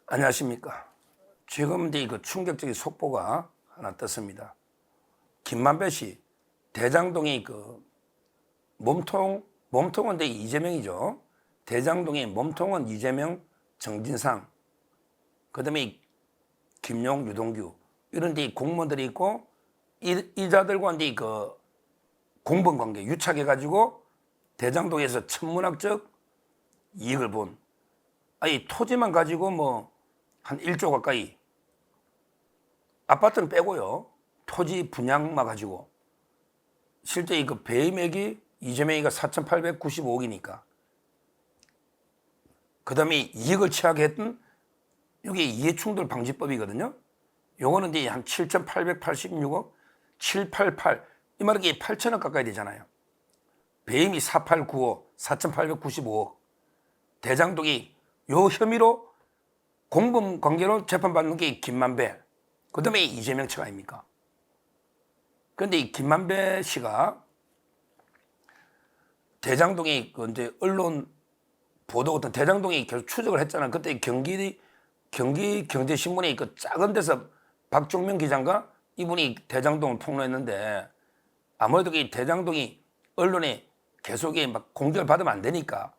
안녕하십니까. 지금 그 충격적인 속보가 하나 떴습니다. 김만배 씨 대장동이 몸통은 이재명이죠. 대장동의 몸통은 이재명, 정진상, 그다음에 김용, 유동규 이런 공무원들이 있고 이자들과 공범 관계 유착해 가지고 대장동에서 천문학적 이익을 본 토지만 가지고 한 1조 가까이, 아파트는 빼고요. 토지 분양만 가지고 실제 배임액이 이재명이가 4,895억이니까 그 다음에 이익을 취하게 했던 이게 이해충돌 방지법이거든요. 요거는 한 7,886억, 788, 이 말은 8천억 가까이 되잖아요. 배임이 4,895, 4,895억. 대장동이 요 혐의로 공범 관계로 재판받는 게 김만배, 그 다음에 이재명 측 아닙니까? 그런데 이 김만배 씨가 대장동이 이제 언론 보도 같은 대장동이 계속 추적을 했잖아. 그때 경기 경제신문에 작은 데서 박종명 기자인가 이분이 대장동을 폭로했는데, 아무래도 이 대장동이 언론에 계속 공격을 받으면 안 되니까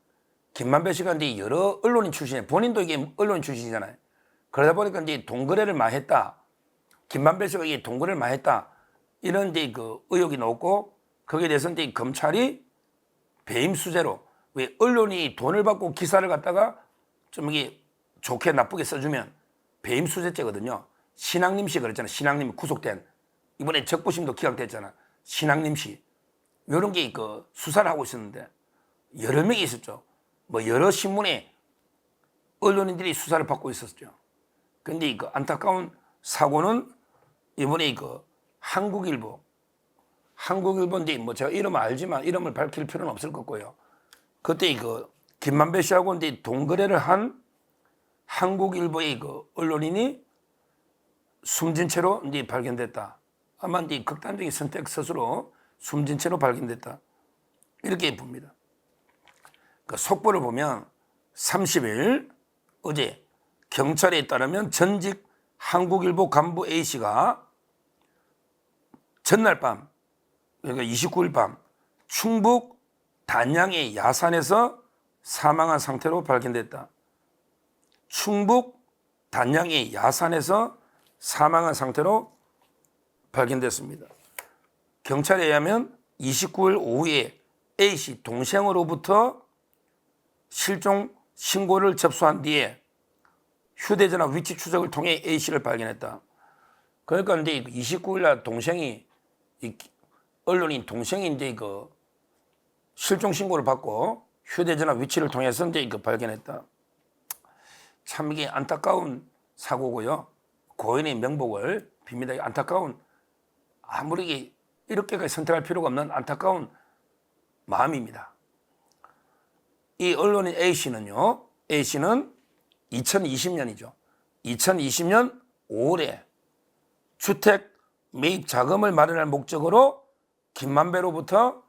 김만배 씨가 이제 여러 언론인 출신이에요. 본인도 이게 언론인 출신이잖아요. 그러다 보니까 이제 동거래를 많이 했다. 김만배 씨가 이게 동거래를 많이 했다. 이런 의혹이 나왔고, 거기에 대해서 이제 검찰이 배임 수재로, 왜 언론이 돈을 받고 기사를 갖다가 좀 이게 좋게 나쁘게 써주면 배임 수재죄거든요. 신학림 씨 그랬잖아요. 신학림 구속된, 이번에 적부심도 기각됐잖아. 신학림 씨. 이런 게 수사를 하고 있었는데 여러 명이 있었죠. 여러 신문에 언론인들이 수사를 받고 있었죠. 근데 안타까운 사고는 이번에 한국일보인데 제가 이름을 알지만 이름을 밝힐 필요는 없을 것 같고요. 그때 김만배 씨하고 이제 동거래를 한 한국일보의 언론인이 숨진 채로 이제 발견됐다. 아마 이제 극단적인 선택 스스로 숨진 채로 발견됐다. 이렇게 봅니다. 속보를 보면 30일 어제 경찰에 따르면 전직 한국일보 간부 A씨가 전날 밤, 그러니까 29일 밤 충북 단양의 야산에서 사망한 상태로 발견됐다. 충북 단양의 야산에서 사망한 상태로 발견됐습니다. 경찰에 의하면 29일 오후에 A씨 동생으로부터 실종 신고를 접수한 뒤에 휴대전화 위치 추적을 통해 A씨를 발견했다. 그러니까 이제 29일 날 동생이, 언론인 동생이 이제 실종 신고를 받고 휴대전화 위치를 통해서 이제 발견했다. 참 이게 안타까운 사고고요. 고인의 명복을 빕니다. 안타까운, 아무리 이렇게까지 선택할 필요가 없는 안타까운 마음입니다. 이 언론인 A씨는요, A씨는 2020년이죠. 2020년 5월에 주택 매입 자금을 마련할 목적으로 김만배로부터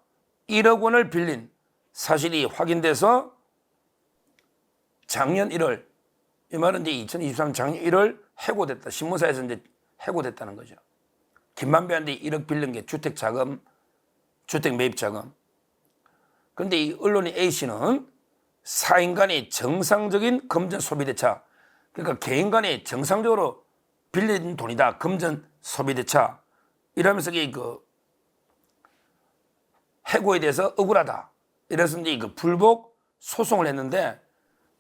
1억 원을 빌린 사실이 확인돼서 작년 1월, 이 말은 이제 2023년 작년 1월 해고됐다. 신문사에서 이제 해고됐다는 거죠. 김만배한테 1억 빌린 게 주택 자금, 주택 매입 자금. 그런데 이 언론인 A씨는 사인 간의 정상적인 금전 소비 대차, 그러니까 개인 간에 정상적으로 빌린 돈이다. 금전 소비 대차. 이러면서 해고에 대해서 억울하다. 이래서 이제 불복 소송을 했는데,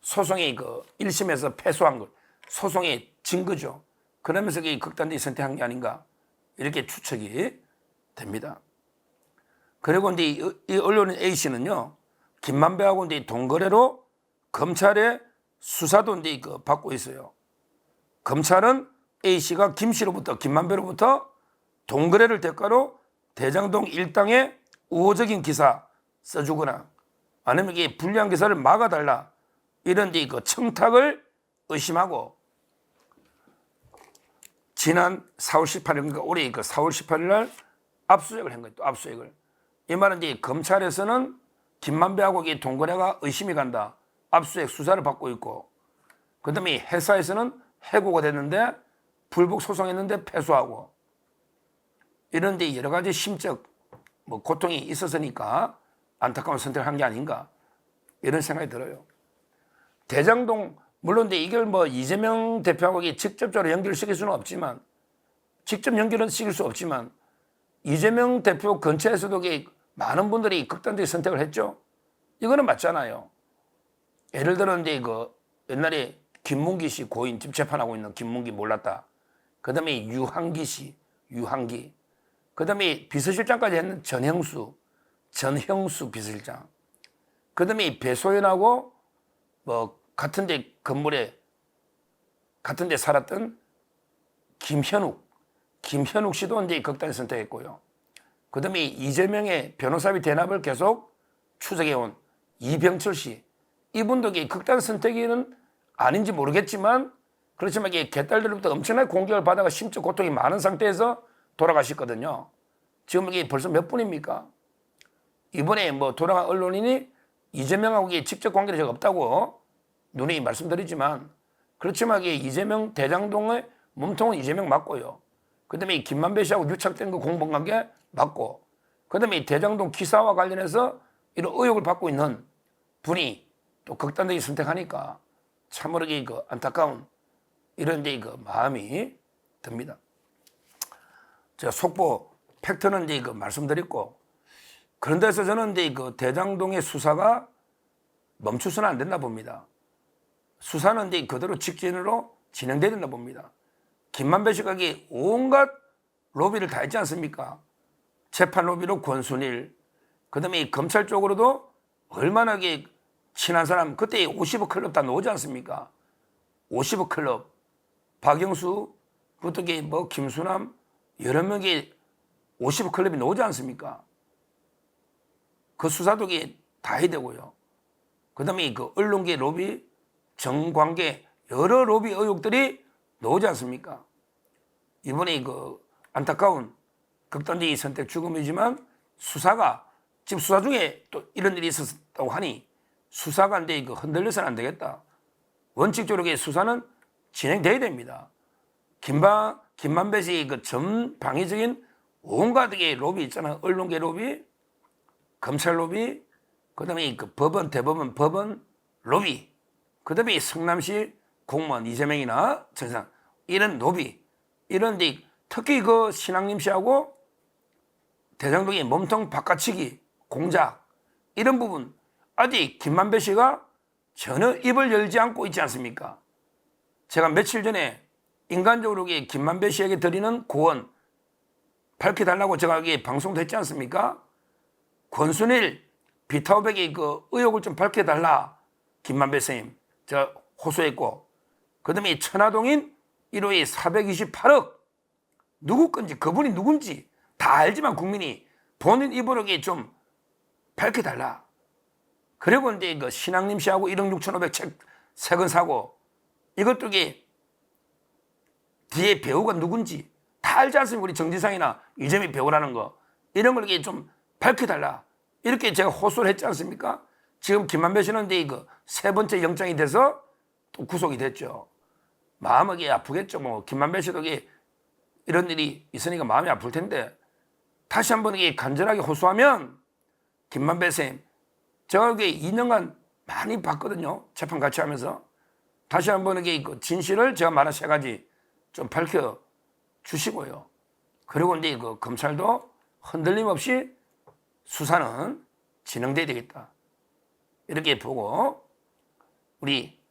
소송이 1심에서 패소한 걸, 소송의 증거죠. 그러면서 극단적인 선택한 게 아닌가, 이렇게 추측이 됩니다. 그리고 이제 이 언론인 A씨는요, 김만배하고 이제 동거래로 검찰의 수사도 이제 받고 있어요. 검찰은 A씨가 김씨로부터, 김만배로부터 동거래를 대가로 대장동 일당에 우호적인 기사 써주거나 아니면 이게 불리한 기사를 막아달라, 이런 이제 청탁을 의심하고 지난 4월 18일, 그러니까 올해 4월 18일 날 압수수색을 한 거예요. 또 압수수색을. 이 말은 이제 검찰에서는 김만배하고 동거래가 의심이 간다. 압수수색 수사를 받고 있고, 그다음에 회사에서는 해고가 됐는데 불복 소송했는데 패소하고 이런 데 여러 가지 심적 뭐 고통이 있었으니까 안타까운 선택을 한 게 아닌가 이런 생각이 들어요. 대장동 물론 이걸 뭐 이재명 대표하고 직접적으로 연결시킬 수는 없지만 직접 연결은 시킬 수 없지만 이재명 대표 근처에서도 많은 분들이 극단적인 선택을 했죠. 이거는 맞잖아요. 예를 들어 이제 옛날에 김문기 씨 고인 지금 재판하고 있는 김문기 몰랐다. 그다음에 유한기 씨, 유한기. 그다음에 비서실장까지 했는 전형수 비서실장. 그다음에 배소연하고 뭐 같은데 건물에 같은데 살았던 김현욱 씨도 이제 극단을 선택했고요. 그다음에 이재명의 변호사비 대납을 계속 추적해온 이병철 씨. 이분도 극단 선택은 아닌지 모르겠지만 그렇지만 개딸들로부터 엄청나게 공격을 받아가 심적 고통이 많은 상태에서 돌아가셨거든요. 지금 이게 벌써 몇 분입니까? 이번에 뭐 돌아간 언론인이 이재명하고 직접 관계가 없다고 누누이 말씀드리지만 그렇지만 이재명 대장동의 몸통은 이재명 맞고요. 그 다음에 김만배 씨하고 유착된 그 공범관계 맞고 그 다음에 대장동 기사와 관련해서 이런 의혹을 받고 있는 분이 또 극단적인 선택하니까 참으로 안타까운 이런 마음이 듭니다. 제가 속보 팩트는 말씀드렸고 그런 데서 저는 대장동의 수사가 멈추서는 안 된다 봅니다. 수사는 그대로 직진으로 진행돼야 된다 봅니다. 김만배 씨가 온갖 로비를 다 했지 않습니까? 재판 로비로 권순일, 그 다음에 검찰 쪽으로도 얼마나 친한 사람, 그때 50억 클럽 다 나오지 않습니까? 50억 클럽, 박영수, 그것도 뭐 김수남, 여러 명의 50억 클럽이 나오지 않습니까? 그 수사도 다 해야 되고요. 그 다음에 언론계 로비, 정관계, 여러 로비 의혹들이 나오지 않습니까? 이번에 안타까운 극단적인 선택 죽음이지만 수사가 지금 수사 중에 또 이런 일이 있었다고 하니 수사가 흔들려서는 안 되겠다. 원칙적으로 수사는 진행돼야 됩니다. 김만배 씨의 전방위적인 온갖 로비 있잖아요. 언론계 로비, 검찰 로비, 그 다음에 법원, 대법원, 법원 로비, 그 다음에 성남시 공무원 이재명이나 전상 이런 로비, 이런 특히 신앙림 씨하고 대장동의 몸통 바꿔치기, 공작 이런 부분 아직 김만배 씨가 전혀 입을 열지 않고 있지 않습니까? 제가 며칠 전에 인간적으로 김만배 씨에게 드리는 고언 밝혀달라고 제가 방송도 했지 않습니까? 권순일 비타오백의 의혹을 좀 밝혀달라 김만배 선생님 제가 호소했고 그 다음에 천화동인 1호의 428억 누구 건지 그분이 누군지 다 알지만 국민이 본인 입으로 좀 밝혀달라. 그리고 이제 신앙림 씨하고 1억 6,500 책 3권 사고 이것도 뒤에 배우가 누군지 다 알지 않습니까? 우리 정진상이나 이재명 배우라는 거 이런 걸 좀 밝혀달라. 이렇게 제가 호소를 했지 않습니까? 지금 김만배 씨는 이제 세 번째 영장이 돼서 또 구속이 됐죠. 마음이 아프겠죠. 뭐 김만배 씨도 이런 일이 있으니까 마음이 아플 텐데 다시 한번 간절하게 호소하면 김만배 쌤 제가 2년간 많이 봤거든요. 재판 같이 하면서 다시 한번 진실을 제가 말한 3가지 좀 밝혀 주시고요. 그리고 이제 검찰도 흔들림 없이 수사는 진행돼야 되겠다. 이렇게 보고 우리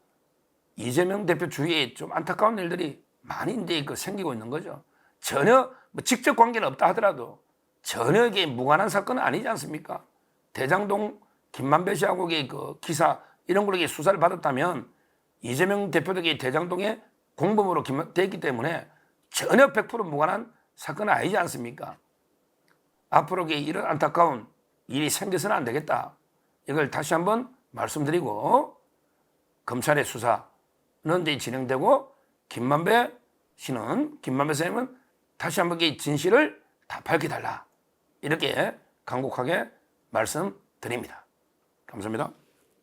이재명 대표 주위에 좀 안타까운 일들이 많이 이제 생기고 있는 거죠. 전혀 뭐 직접 관계는 없다 하더라도 전혀 무관한 사건은 아니지 않습니까? 대장동 김만배 씨하고 기사 이런 걸로 수사를 받았다면 이재명 대표도 대장동의 공범으로 됐기 때문에 전혀 100% 무관한 사건은 아니지 않습니까? 앞으로 이런 안타까운 일이 생겨서는 안 되겠다. 이걸 다시 한번 말씀드리고 검찰의 수사는 이제 진행되고 김만배 선생님은 다시 한번 진실을 다 밝혀달라. 이렇게 간곡하게 말씀드립니다. 감사합니다.